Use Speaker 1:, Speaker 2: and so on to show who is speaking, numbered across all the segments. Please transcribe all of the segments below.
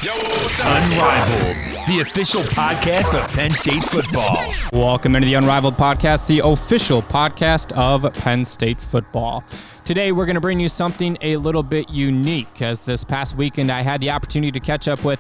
Speaker 1: Yo, what's up? Unrivaled, the official podcast of Penn State football.
Speaker 2: Welcome into the Unrivaled podcast, the official podcast of Penn State football. Today, we're going to bring you something a little bit unique, as this past weekend I had the opportunity to catch up with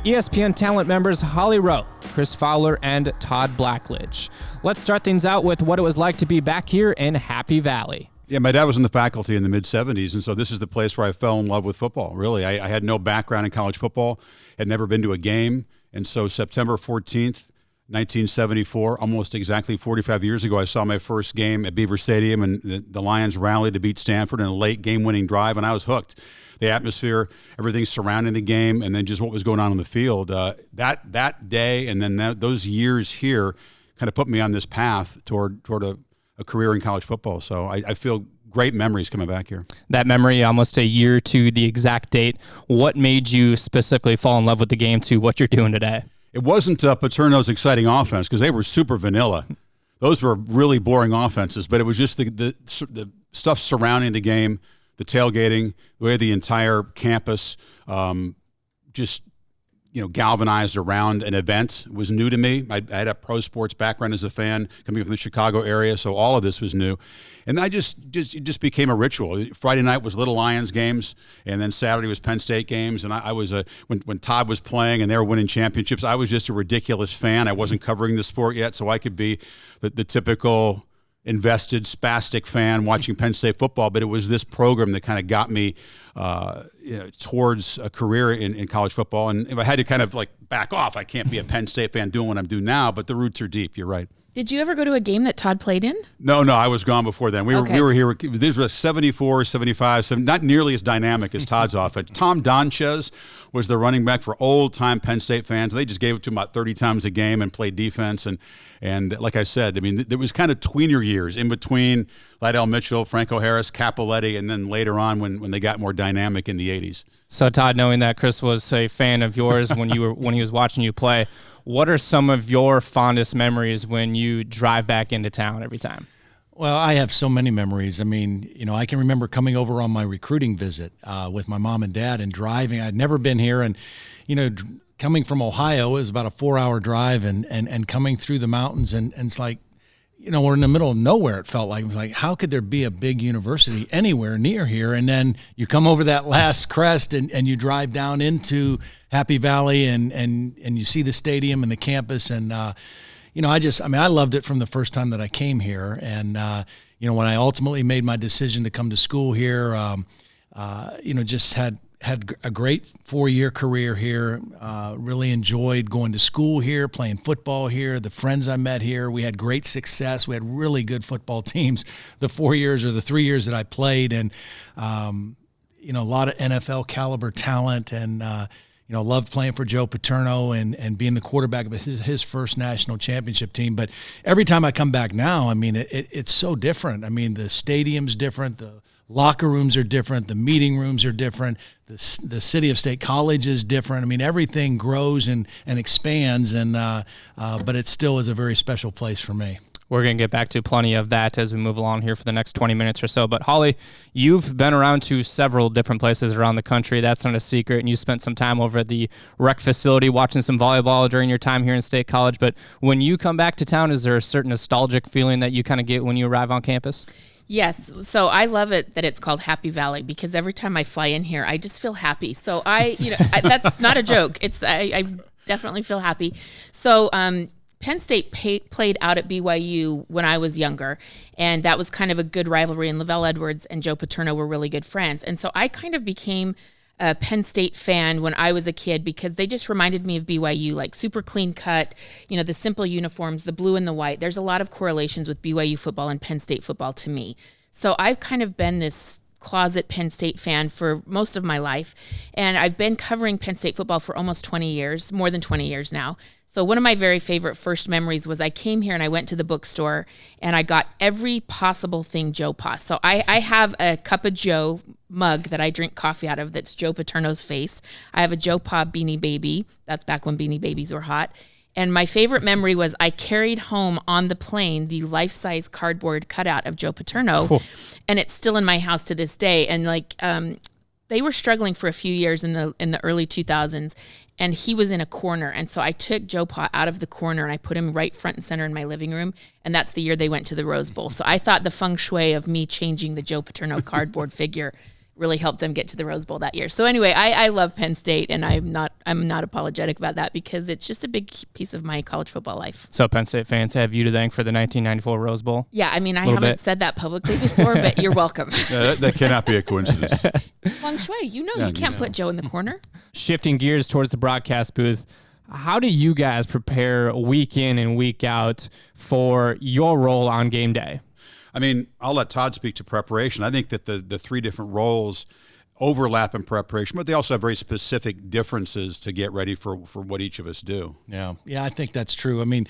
Speaker 2: ESPN talent members Holly Rowe, Chris Fowler, and Todd Blackledge. Let's start things out with what it was like to be back here in Happy Valley.
Speaker 3: Yeah, my dad was in the faculty in the mid-'70s, and so this is the place where I fell in love with football, really. I had no background in college football, had never been to a game, and so September 14th, 1974, almost exactly 45 years ago, I saw my first game at Beaver Stadium, and the Lions rallied to beat Stanford in a late game-winning drive, and I was hooked. The atmosphere, everything surrounding the game, and then just what was going on the field. That day and then those years here kind of put me on this path toward a career in college football. So I feel great memories coming back here. That
Speaker 2: memory, almost a year to the exact date. What made you specifically fall in love with the game to what you're doing today?
Speaker 3: It wasn't Paterno's exciting offense, because they were super vanilla. Those were really boring offenses, but it was just the stuff surrounding the game, the tailgating, the way the entire campus just galvanized around an event was new to me. I had a pro sports background as a fan, coming from the Chicago area, so all of this was new. And it just became a ritual. Friday night was Little Lions games, and then Saturday was Penn State games. And I was when Todd was playing and they were winning championships, I was just a ridiculous fan. I wasn't covering the sport yet, so I could be the typical invested, spastic fan watching Penn State football, but it was this program that kind of got me towards a career in college football. And if I had to kind of back off, I can't be a Penn State fan doing what I'm doing now, but the roots are deep. You're right.
Speaker 4: Did you ever go to a game that Todd played in?
Speaker 3: No, I was gone before then. We were here. These were 74, 75, not nearly as dynamic as Todd's offense. Tom Donchez was the running back for old-time Penn State fans. They just gave it to him about 30 times a game and played defense. And like I said, I mean, there was kind of tweener years in between Lydell Mitchell, Franco Harris, Capoletti, and then later on when they got more dynamic in the 80s.
Speaker 2: So, Todd, knowing that Chris was a fan of yours when he was watching you play, what are some of your fondest memories when you drive back into town every time?
Speaker 5: Well, I have so many memories. I mean, I can remember coming over on my recruiting visit with my mom and dad and driving. I'd never been here, and coming from Ohio, it was about a 4-hour drive, and coming through the mountains, and it's like, we're in the middle of nowhere. It felt like. It was like, how could there be a big university anywhere near here? And then you come over that last crest and you drive down into Happy Valley and you see the stadium and the campus. And, I loved it from the first time that I came here. And, when I ultimately made my decision to come to school here, just had a great 4-year career here, really enjoyed going to school here, playing football here, the friends I met here. We had great success. We had really good football teams the 4 years or the 3 years that I played, and, a lot of NFL caliber talent, and, loved playing for Joe Paterno and being the quarterback of his first national championship team. But every time I come back now, I mean, it's so different. I mean, the stadium's different, the locker rooms are different, the meeting rooms are different, the City of State College is different. I mean, everything grows and expands, and but it still is a very special place for me.
Speaker 2: We're going to get back to plenty of that as we move along here for the next 20 minutes or so. But Holly, you've been around to several different places around the country. That's not a secret. And you spent some time over at the rec facility watching some volleyball during your time here in State College. But when you come back to town, is there a certain nostalgic feeling that you kind of get when you arrive on campus?
Speaker 4: Yes. So I love it that it's called Happy Valley, because every time I fly in here, I just feel happy. So that's not a joke. I definitely feel happy. So, Penn State played out at BYU when I was younger, and that was kind of a good rivalry, and Lavelle Edwards and Joe Paterno were really good friends. And so I kind of became a Penn State fan when I was a kid, because they just reminded me of BYU, like super clean cut, the simple uniforms, the blue and the white. There's a lot of correlations with BYU football and Penn State football to me. So I've kind of been this closet Penn State fan for most of my life, and I've been covering Penn State football for almost 20 years, more than 20 years now. So one of my very favorite first memories was I came here and I went to the bookstore and I got every possible thing Joe Pass. So I have a Cup of Joe mug that I drink coffee out of that's Joe Paterno's face. I have a Joe Pa Beanie Baby. That's back when Beanie Babies were hot. And my favorite memory was I carried home on the plane the life-size cardboard cutout of Joe Paterno, cool. And it's still in my house to this day. And they were struggling for a few years in the early 2000s, and he was in a corner. And so I took Joe Pa out of the corner and I put him right front and center in my living room. And that's the year they went to the Rose Bowl. So I thought the feng shui of me changing the Joe Paterno cardboard figure really helped them get to the Rose Bowl that year. So anyway, I love Penn State, and I'm not apologetic about that because it's just a big piece of my college football life.
Speaker 2: So Penn State fans have you to thank for the 1994 Rose Bowl?
Speaker 4: Yeah, I mean, I haven't said that publicly before, but you're welcome.
Speaker 3: That cannot be a coincidence.
Speaker 4: Feng shui, you can't put Joe in the corner.
Speaker 2: Shifting gears towards the broadcast booth, how do you guys prepare week in and week out for your role on game day?
Speaker 3: I mean, I'll let Todd speak to preparation. I think that the three different roles overlap in preparation, but they also have very specific differences to get ready for what each of us do.
Speaker 5: Yeah, I think that's true. I mean,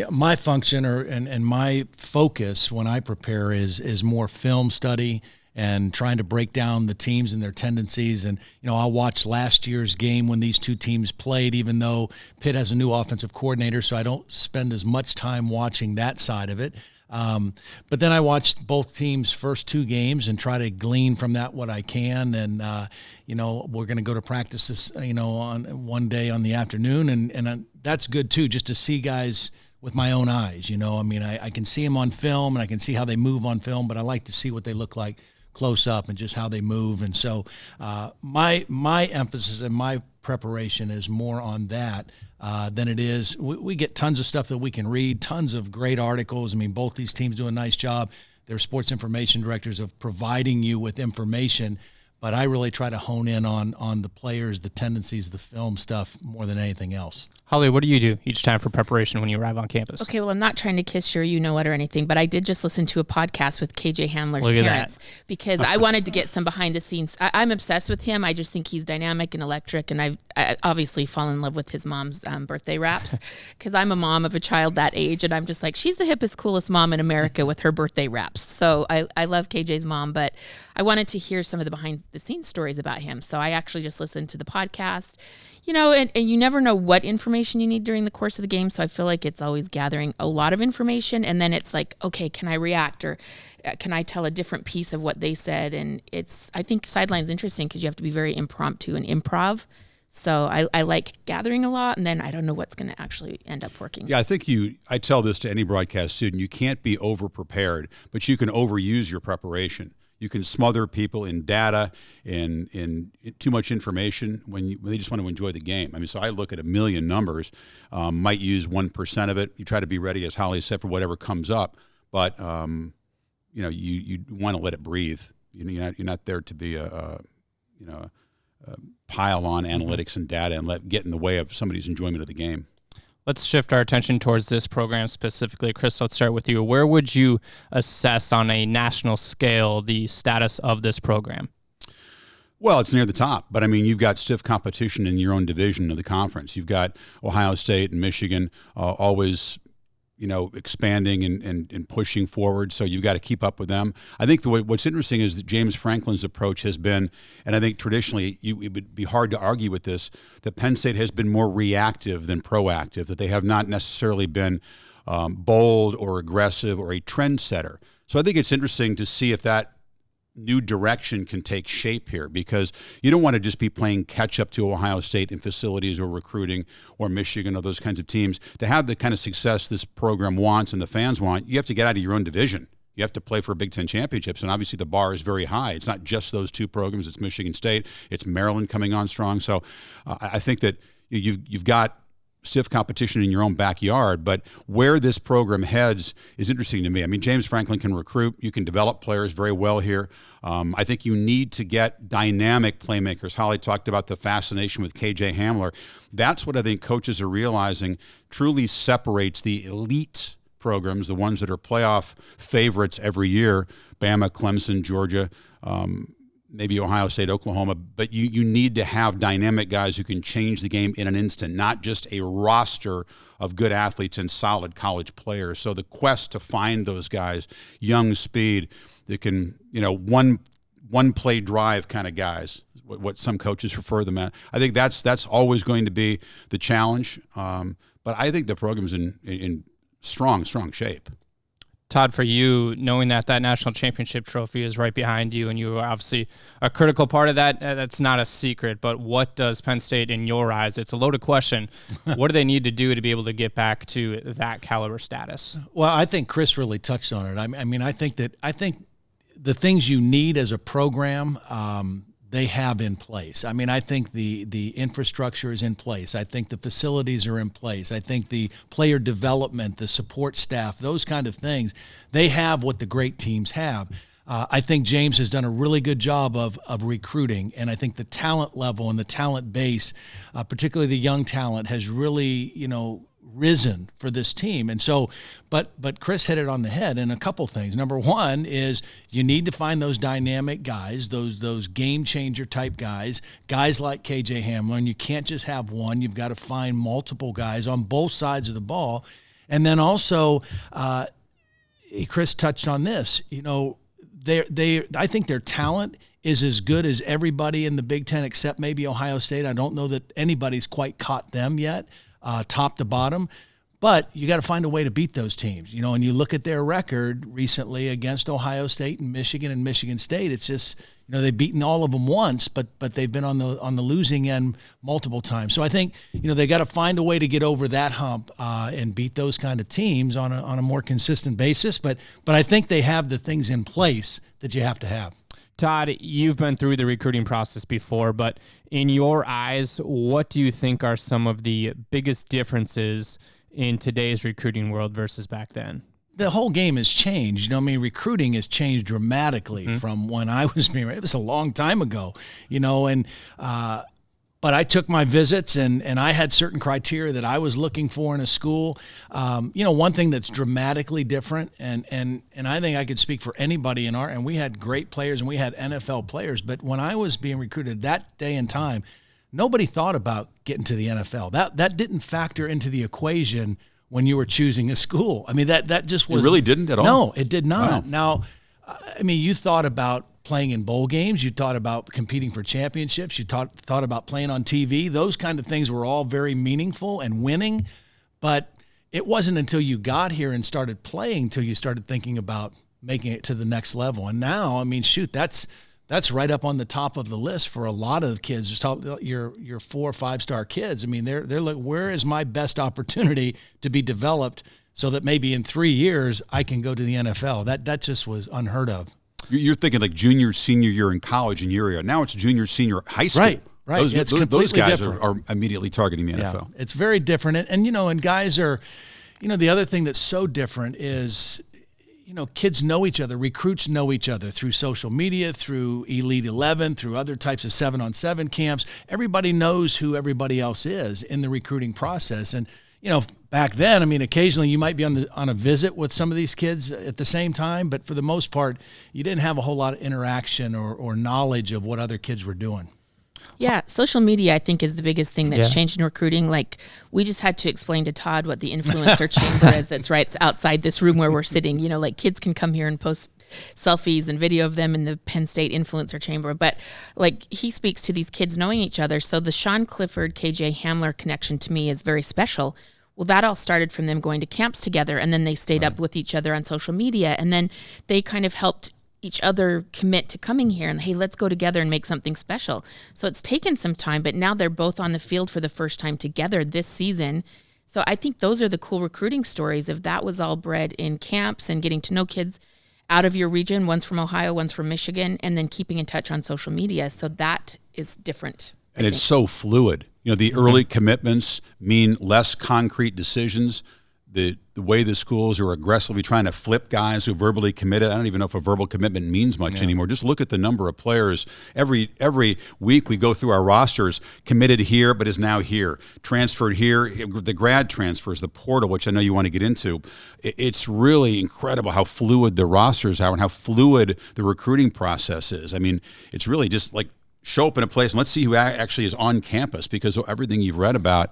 Speaker 5: my function and my focus when I prepare is more film study and trying to break down the teams and their tendencies. And, I'll watch last year's game when these two teams played, even though Pitt has a new offensive coordinator, so I don't spend as much time watching that side of it. But then I watched both teams' first two games and try to glean from that what I can. And, we're going to go to practice this, on one day on the afternoon. And that's good too, just to see guys with my own eyes. I can see them on film and I can see how they move on film, but I like to see what they look like close up and just how they move. And so my emphasis and my preparation is more on that than it is. We get tons of stuff that we can read, tons of great articles. I mean, both these teams do a nice job. They're sports information directors of providing you with information, but I really try to hone in on the players, the tendencies, the film stuff more than anything else.
Speaker 2: Holly, what do you do each time for preparation when you arrive on campus?
Speaker 4: Okay, well, I'm not trying to kiss your you-know-what or anything, but I did just listen to a podcast with KJ Hamler's parents because I wanted to get some behind-the-scenes. I'm obsessed with him. I just think he's dynamic and electric, and I obviously fall in love with his mom's birthday raps because I'm a mom of a child that age, and I'm just like, she's the hippest, coolest mom in America with her birthday raps. So I love KJ's mom, but I wanted to hear some of the behind-the-scenes stories about him. So I actually just listened to the podcast. And you never know what information you need during the course of the game. So I feel like it's always gathering a lot of information. And then it's like, okay, can I react or can I tell a different piece of what they said? And I think sideline's interesting because you have to be very impromptu and improv. So I like gathering a lot, and then I don't know what's going to actually end up working.
Speaker 3: Yeah, I think I tell this to any broadcast student, you can't be over-prepared, but you can overuse your preparation. You can smother people in data, in too much information when they just want to enjoy the game. I mean, so I look at a million numbers, might use 1% of it. You try to be ready, as Holly said, for whatever comes up, but you want to let it breathe. You're not there to be a pile on analytics and data and get in the way of somebody's enjoyment of the game.
Speaker 2: Let's shift our attention towards this program specifically. Chris, let's start with you. Where would you assess on a national scale the status of this program?
Speaker 3: Well, it's near the top, but I mean, you've got stiff competition in your own division of the conference. You've got Ohio State and Michigan always, expanding and pushing forward. So you've got to keep up with them. I think what's interesting is that James Franklin's approach has been, and I think traditionally it would be hard to argue with this, that Penn State has been more reactive than proactive, that they have not necessarily been bold or aggressive or a trendsetter. So I think it's interesting to see if that new direction can take shape here, because you don't want to just be playing catch up to Ohio State in facilities or recruiting or Michigan or those kinds of teams. To have the kind of success this program wants and the fans want, you have to get out of your own division. You have to play for Big Ten championships, and obviously the bar is very high. It's not just those two programs. It's Michigan State. It's Maryland coming on strong. So I think that you've got stiff competition in your own backyard, but where this program heads is interesting to me. I mean, James Franklin can recruit. You can develop players very well here. I think you need to get dynamic playmakers. Holly talked about the fascination with KJ Hamler. That's what I think coaches are realizing truly separates the elite programs, the ones that are playoff favorites every year, Bama, Clemson, Georgia, maybe Ohio State, Oklahoma, but you need to have dynamic guys who can change the game in an instant, not just a roster of good athletes and solid college players. So the quest to find those guys, young speed, that can, one play drive kind of guys, what some coaches refer them at. I think that's always going to be the challenge. But I think the program's in strong shape.
Speaker 2: Todd, for you, knowing that national championship trophy is right behind you, and you are obviously a critical part of that, that's not a secret, but what does Penn State, in your eyes, it's a loaded question, what do they need to do to be able to get back to that caliber status?
Speaker 5: Well, I think Chris really touched on it. I mean, I think the things you need as a program, they have in place. I mean, I think the infrastructure is in place. I think the facilities are in place. I think the player development, the support staff, those kind of things, they have what the great teams have. I think James has done a really good job of recruiting, and I think the talent level and the talent base, particularly the young talent, has really, risen for this team. And so, but Chris hit it on the head in a couple things. Number one is you need to find those dynamic guys, those game changer type guys like KJ Hamler, and you can't just have one. You've got to find multiple guys on both sides of the ball. And then also, Chris touched on this, I think their talent is as good as everybody in the Big Ten except maybe Ohio State. I don't know that anybody's quite caught them yet. Top to bottom, but you got to find a way to beat those teams, and you look at their record recently against Ohio State and Michigan State. It's just, they've beaten all of them once, but they've been on the losing end multiple times. So I think, they got to find a way to get over that hump and beat those kind of teams on a more consistent basis. But I think they have the things in place that you have to have.
Speaker 2: Todd, you've been through the recruiting process before, but in your eyes, what do you think are some of the biggest differences in today's recruiting world versus back then?
Speaker 5: The whole game has changed. Recruiting has changed dramatically from when I was being. It was a long time ago, but I took my visits and I had certain criteria that I was looking for in a school. One thing that's dramatically different, and I think I could speak for anybody and we had great players and we had NFL players, but when I was being recruited that day and time, nobody thought about getting to the NFL. That didn't factor into the equation when you were choosing a school. I mean, that just was.
Speaker 3: It really didn't at all?
Speaker 5: No, it did not.
Speaker 3: Wow.
Speaker 5: Now, you thought about playing in bowl games, you thought about competing for championships, you thought about playing on TV. Those kind of things were all very meaningful and winning, but it wasn't until you got here and started playing till you started thinking about making it to the next level. And now, that's right up on the top of the list for a lot of kids. Just your 4 or 5 star kids. They're like, where is my best opportunity to be developed so that maybe in 3 years I can go to the NFL? That just was unheard of.
Speaker 3: You're thinking like junior, senior year in college in your area. Now it's junior, senior high school.
Speaker 5: Right.
Speaker 3: Those guys are immediately targeting the NFL.
Speaker 5: Yeah, it's very different. And guys are, the other thing that's so different is, kids know each other, recruits know each other through social media, through Elite 11, through other types of 7-on-7 camps. Everybody knows who everybody else is in the recruiting process. And, back then, occasionally you might be on a visit with some of these kids at the same time, but for the most part, you didn't have a whole lot of interaction or knowledge of what other kids were doing.
Speaker 4: Yeah, social media, I think, is the biggest thing that's changed in recruiting. Like, we just had to explain to Todd what the influencer chamber is that's right outside this room where we're sitting. Kids can come here and post selfies and video of them in the Penn State influencer chamber. But, he speaks to these kids knowing each other. So the Sean Clifford, KJ Hamler connection to me is very special. Well, that all started from them going to camps together, and then they stayed up with each other on social media, and then they kind of helped each other commit to coming here and, hey, let's go together and make something special. So it's taken some time, but now they're both on the field for the first time together this season. So I think those are the cool recruiting stories. If that was all bred in camps and getting to know kids out of your region, one's from Ohio, one's from Michigan, and then keeping in touch on social media. So that is different.
Speaker 3: And it's so fluid. The early commitments mean less concrete decisions. The way the schools are aggressively trying to flip guys who verbally committed. I don't even know if a verbal commitment means much anymore. Just look at the number of players. Every week we go through our rosters, committed here but is now here, transferred here, the grad transfers, the portal, which I know you want to get into. It's really incredible how fluid the rosters are and how fluid the recruiting process is. It's really just like show up in a place and let's see who actually is on campus, because everything you've read about,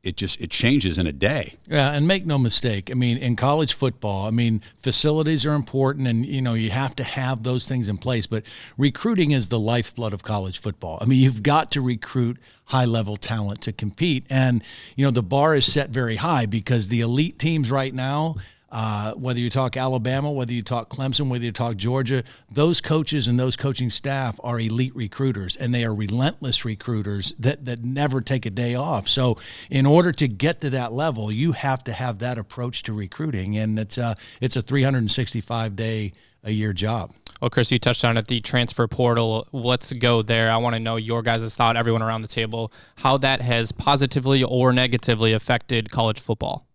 Speaker 3: it changes in a day.
Speaker 5: Yeah, and make no mistake, in college football, facilities are important, and you have to have those things in place, but recruiting is the lifeblood of college football. You've got to recruit high-level talent to compete, and the bar is set very high because the elite teams right now, Whether you talk Alabama, whether you talk Clemson, whether you talk Georgia, those coaches and those coaching staff are elite recruiters, and they are relentless recruiters that never take a day off. So in order to get to that level, you have to have that approach to recruiting, and it's a 365-day-a-year job.
Speaker 2: Well, Chris, you touched on it, the transfer portal. Let's go there. I want to know your guys' thought, everyone around the table, how that has positively or negatively affected college football.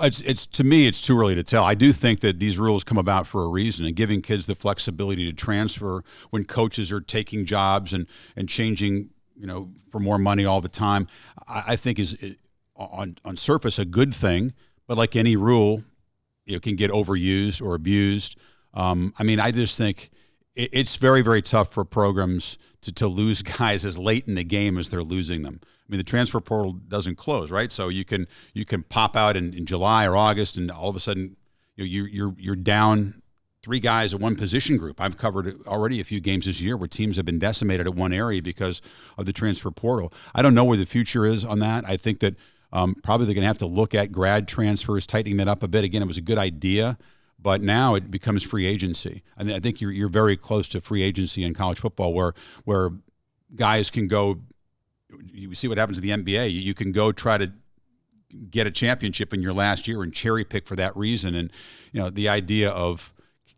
Speaker 3: It's to me, it's too early to tell. I do think that these rules come about for a reason, and giving kids the flexibility to transfer when coaches are taking jobs and changing, for more money all the time, I think is on surface a good thing. But like any rule, it can get overused or abused. I just think it's very, very tough for programs to lose guys as late in the game as they're losing them. The transfer portal doesn't close, right? So you can pop out in July or August, and all of a sudden you're down 3 guys at one position group. I've covered already a few games this year where teams have been decimated at one area because of the transfer portal. I don't know where the future is on that. I think that probably they're going to have to look at grad transfers, tightening that up a bit. Again, it was a good idea, but now it becomes free agency. I think you're very close to free agency in college football where guys can go. You see what happens in the NBA. You can go try to get a championship in your last year and cherry pick for that reason. And the idea of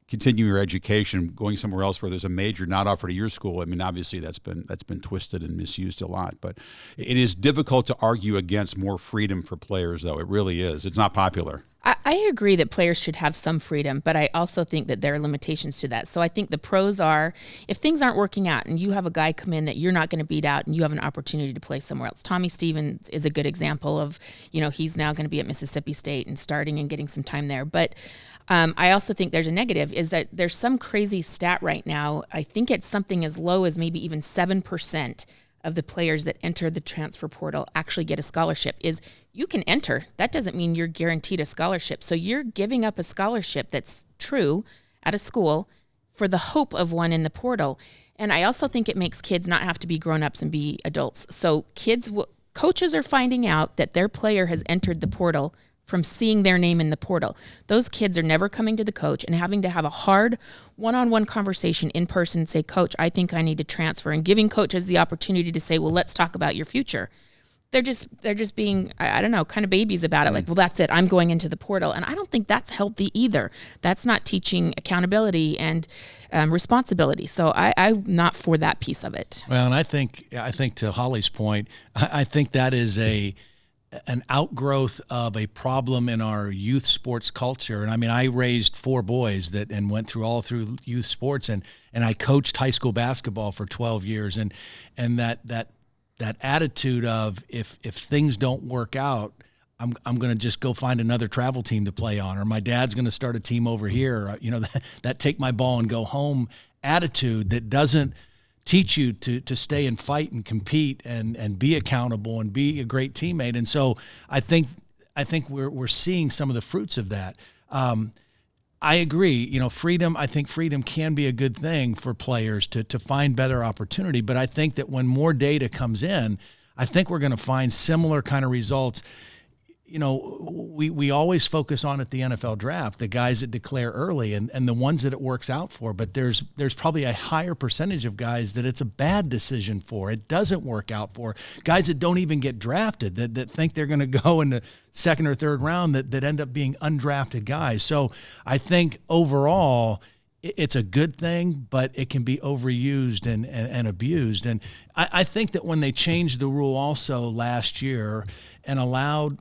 Speaker 3: continuing your education, going somewhere else where there's a major not offered at your school. Obviously that's been twisted and misused a lot. But it is difficult to argue against more freedom for players, though. It really is. It's not popular.
Speaker 4: I agree that players should have some freedom, but I also think that there are limitations to that. So I think the pros are, if things aren't working out and you have a guy come in that you're not going to beat out and you have an opportunity to play somewhere else. Tommy Stevens is a good example of, he's now going to be at Mississippi State and starting and getting some time there. But I also think there's a negative, is that there's some crazy stat right now. I think it's something as low as maybe even 7% of the players that enter the transfer portal actually get a scholarship. Is you can enter. That doesn't mean you're guaranteed a scholarship. So you're giving up a scholarship that's true at a school for the hope of one in the portal. And I also think it makes kids not have to be grown-ups and be adults. So coaches are finding out that their player has entered the portal from seeing their name in the portal. Those kids are never coming to the coach and having to have a hard one-on-one conversation in person and say, Coach, I think I need to transfer, and giving coaches the opportunity to say, well, let's talk about your future. They're just being, I don't know, kind of babies about it. Like, well, that's it. I'm going into the portal. And I don't think that's healthy either. That's not teaching accountability and responsibility. So I'm not for that piece of it.
Speaker 5: Well, and I think to Holly's point, I think that is an outgrowth of a problem in our youth sports culture. And I raised 4 boys and went through youth sports, and I coached high school basketball for 12 years. And that attitude of if things don't work out, I'm going to just go find another travel team to play on, or my dad's going to start a team over here, that take my ball and go home attitude that doesn't teach you to stay and fight and compete and be accountable and be a great teammate. And so I think we're seeing some of the fruits of that. I agree. Freedom. I think freedom can be a good thing for players to find better opportunity. But I think that when more data comes in, I think we're going to find similar kind of results. We always focus on at the NFL draft, the guys that declare early and the ones that it works out for. But there's probably a higher percentage of guys that it's a bad decision for. It doesn't work out for. Guys that don't even get drafted, that think they're going to go in the second or third round, that end up being undrafted guys. So I think overall it's a good thing, but it can be overused and abused. And I think that when they changed the rule also last year and allowed,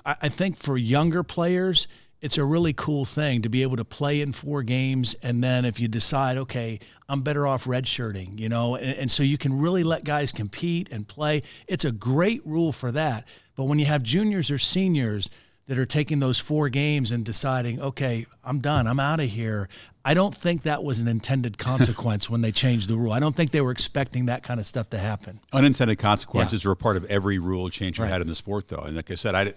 Speaker 5: I think for younger players, it's a really cool thing to be able to play in 4 games. And then if you decide, okay, I'm better off redshirting, and so you can really let guys compete and play. It's a great rule for that. But when you have juniors or seniors that are taking those 4 games and deciding, okay, I'm done, I'm out of here, I don't think that was an intended consequence when they changed the rule. I don't think they were expecting that kind of stuff to happen.
Speaker 3: Unintended consequences are a part of every rule change we had in the sport, though. And like I said,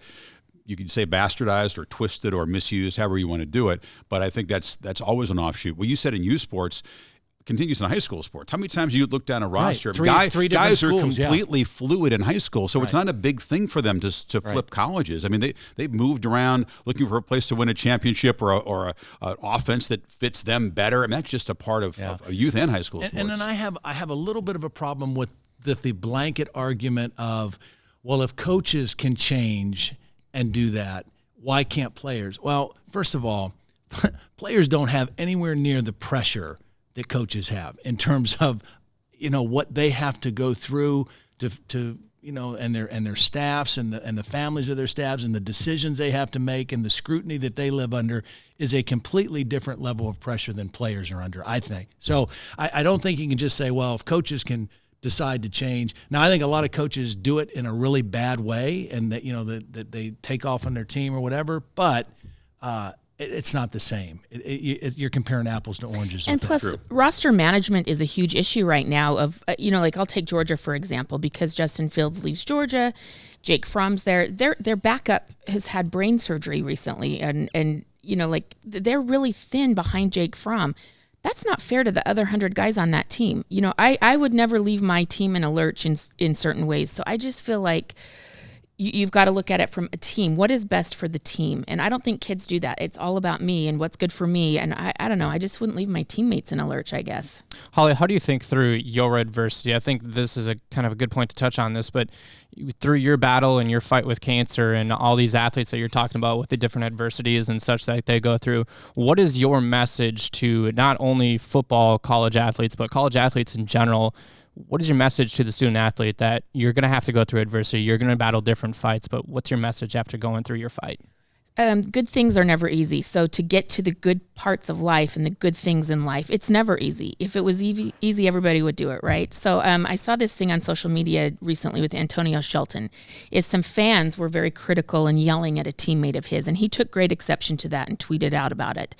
Speaker 3: you can say bastardized or twisted or misused, however you want to do it, but I think that's always an offshoot. Well, you said in youth sports, continues in high school sports. How many times do you look down a roster?
Speaker 5: Three different
Speaker 3: guys are
Speaker 5: schools,
Speaker 3: completely fluid in high school, so it's not a big thing for them to flip colleges. I mean, they've moved around looking for a place to win a championship or an offense that fits them better. I mean, that's just a part of youth and high school sports.
Speaker 5: And then I have a little bit of a problem with the blanket argument of, well, if coaches can change and do that, why can't players? Well, first of all, players don't have anywhere near the pressure that coaches have in terms of, what they have to go through to and their staffs and the families of their staffs and the decisions they have to make and the scrutiny that they live under is a completely different level of pressure than players are under, I think. So I don't think you can just say, well, if coaches can decide to change. Now, I think a lot of coaches do it in a really bad way and that, that they take off on their team or whatever, but it's not the same. You're comparing apples to oranges.
Speaker 4: And plus, roster management is a huge issue right now of, like I'll take Georgia, for example, because Justin Fields leaves Georgia, Jake Fromm's there. Their backup has had brain surgery recently, and they're really thin behind Jake Fromm. That's not fair to the other 100 guys on that team. I would never leave my team in a lurch in certain ways. So I just feel like you've got to look at it from a team. What is best for the team? And I don't think kids do that. It's all about me and what's good for me. And I don't know. I just wouldn't leave my teammates in a lurch, I guess.
Speaker 2: Holly, how do you think through your adversity? I think this is a kind of a good point to touch on this, but through your battle and your fight with cancer and all these athletes that you're talking about with the different adversities and such that they go through, what is your message to not only football college athletes, but college athletes in general? What is your message to the student athlete that you're going to have to go through adversity, you're going to battle different fights, but what's your message after going through your fight?
Speaker 4: Good things are never easy. So to get to the good parts of life and the good things in life, it's never easy. If it was easy, everybody would do it, right? So I saw this thing on social media recently with Antonio Shelton. Some fans were very critical and yelling at a teammate of his, and he took great exception to that and tweeted out about it.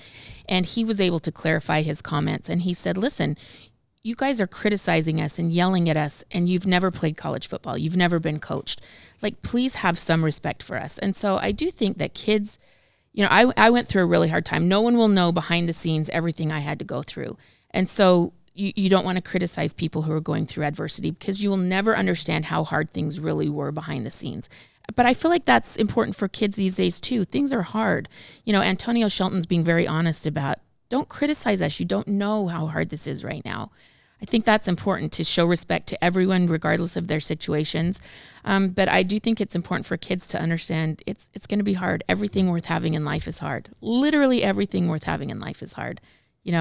Speaker 4: And he was able to clarify his comments, and he said, listen, you guys are criticizing us and yelling at us, and you've never played college football. You've never been coached. Like, please have some respect for us. And so I do think that kids, I went through a really hard time. No one will know behind the scenes everything I had to go through. And so you don't want to criticize people who are going through adversity because you will never understand how hard things really were behind the scenes. But I feel like that's important for kids these days too. Things are hard. Antonio Shelton's being very honest about, don't criticize us. You don't know how hard this is right now. I think that's important to show respect to everyone, regardless of their situations. But I do think it's important for kids to understand it's going to be hard. Everything worth having in life is hard. Literally everything worth having in life is hard. You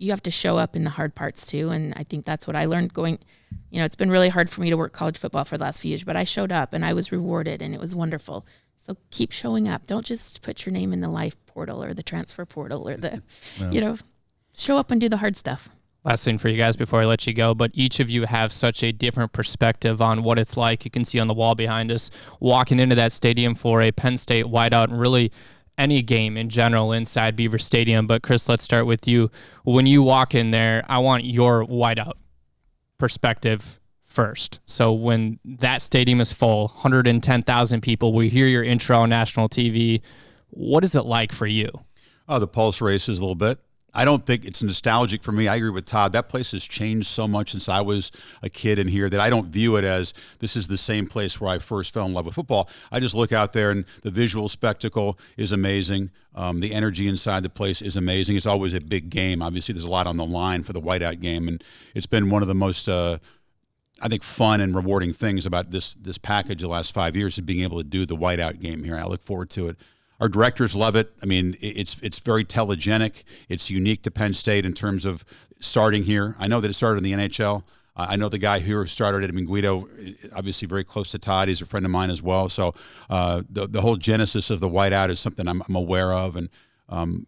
Speaker 4: have to show up in the hard parts too. And I think that's what I learned going, it's been really hard for me to work college football for the last few years, but I showed up and I was rewarded and it was wonderful. So keep showing up. Don't just put your name in the life portal or the transfer portal or show up and do the hard stuff.
Speaker 2: Last thing for you guys before I let you go, but each of you have such a different perspective on what it's like. You can see on the wall behind us, walking into that stadium for a Penn State whiteout and really any game in general inside Beaver Stadium. But Chris, let's start with you. When you walk in there, I want your whiteout perspective first. So when that stadium is full, 110,000 people, we hear your intro on national TV. What is it like for you?
Speaker 3: Oh, the pulse races a little bit. I don't think it's nostalgic for me. I agree with Todd. That place has changed so much since I was a kid in here that I don't view it as this is the same place where I first fell in love with football. I just look out there and the visual spectacle is amazing. The energy inside the place is amazing. It's always a big game. Obviously, there's a lot on the line for the whiteout game, and it's been one of the most I think fun and rewarding things about this package the last 5 years is being able to do the whiteout game here. I look forward to it. Our directors love it. I mean, it's very telegenic. It's unique to Penn State in terms of starting here. I know that it started in the NHL. I know the guy who started it, Guido, obviously very close to Todd. He's a friend of mine as well. So the whole genesis of the whiteout is something I'm aware of, and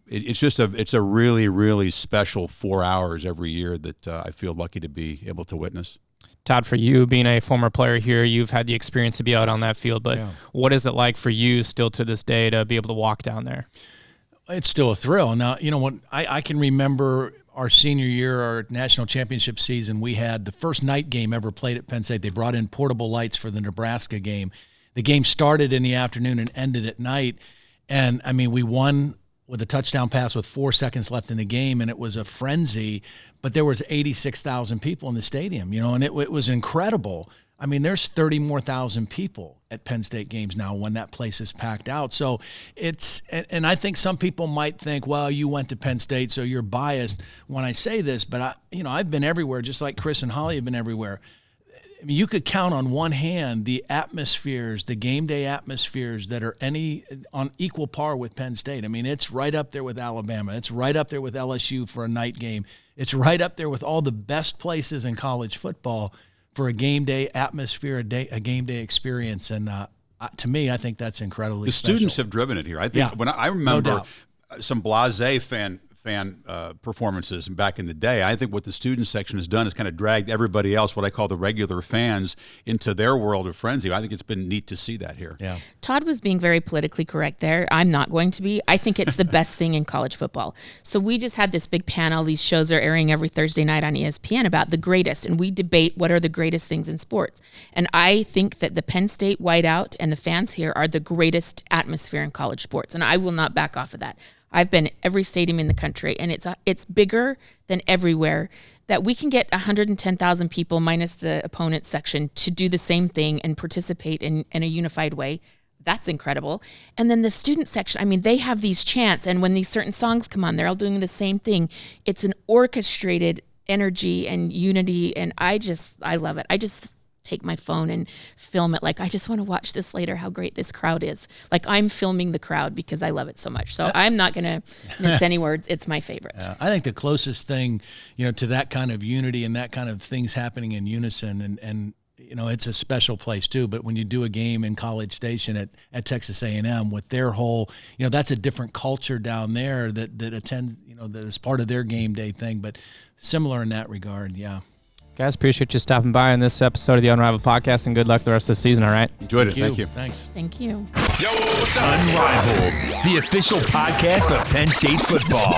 Speaker 3: it's a really, really special 4 hours every year that I feel lucky to be able to witness.
Speaker 2: Todd, for you, being a former player here, you've had the experience to be out on that field, but What is it like for you still to this day to be able to walk down there?
Speaker 5: It's still a thrill. Now, what I can remember our senior year, our national championship season, we had the first night game ever played at Penn State. They brought in portable lights for the Nebraska game. The game started in the afternoon and ended at night. And, I mean, we won with a touchdown pass with 4 seconds left in the game, and it was a frenzy, but there was 86,000 people in the stadium, and it was incredible. I mean, there's 30 more thousand people at Penn State games now when that place is packed out. So and I think some people might think, well, you went to Penn State, so you're biased when I say this, but I've been everywhere, just like Chris and Holly have been everywhere. I mean, you could count on one hand the atmospheres, the game day atmospheres that are on equal par with Penn State. I mean, it's right up there with Alabama. It's right up there with LSU for a night game. It's right up there with all the best places in college football for a game day atmosphere, a game day experience. And to me, I think that's incredibly special.
Speaker 3: The students have driven it here. I think when I remember some blasé fan performances back in the day. I think what the student section has done is kind of dragged everybody else, what I call the regular fans, into their world of frenzy. I think it's been neat to see that here.
Speaker 5: Yeah.
Speaker 4: Todd was being very politically correct there. I'm not going to be. I think it's the best thing in college football. So we just had this big panel. These shows are airing every Thursday night on ESPN about the greatest, and we debate what are the greatest things in sports. And I think that the Penn State whiteout and the fans here are the greatest atmosphere in college sports, and I will not back off of that. I've been at every stadium in the country, and it's bigger than everywhere. That we can get 110,000 people minus the opponent section to do the same thing and participate in a unified way. That's incredible. And then the student section, I mean, they have these chants, and when these certain songs come on, they're all doing the same thing. It's an orchestrated energy and unity, and I love it. I just take my phone and film it. Like, I just want to watch this later, how great this crowd is. Like, I'm filming the crowd because I love it so much. So I'm not going to mince any words. It's my favorite.
Speaker 5: Yeah, I think the closest thing, to that kind of unity and that kind of things happening in unison, and it's a special place too. But when you do a game in College Station at Texas A&M with their whole, that's a different culture down there that attends, that is part of their game day thing. But similar in that regard, yeah.
Speaker 2: Guys, appreciate you stopping by on this episode of the Unrivaled Podcast, and good luck the rest of the season, all right?
Speaker 3: Enjoyed it. Thank you.
Speaker 5: Thanks.
Speaker 4: Thank you.
Speaker 1: Yo, what's up? Unrivaled, the official podcast of Penn State football.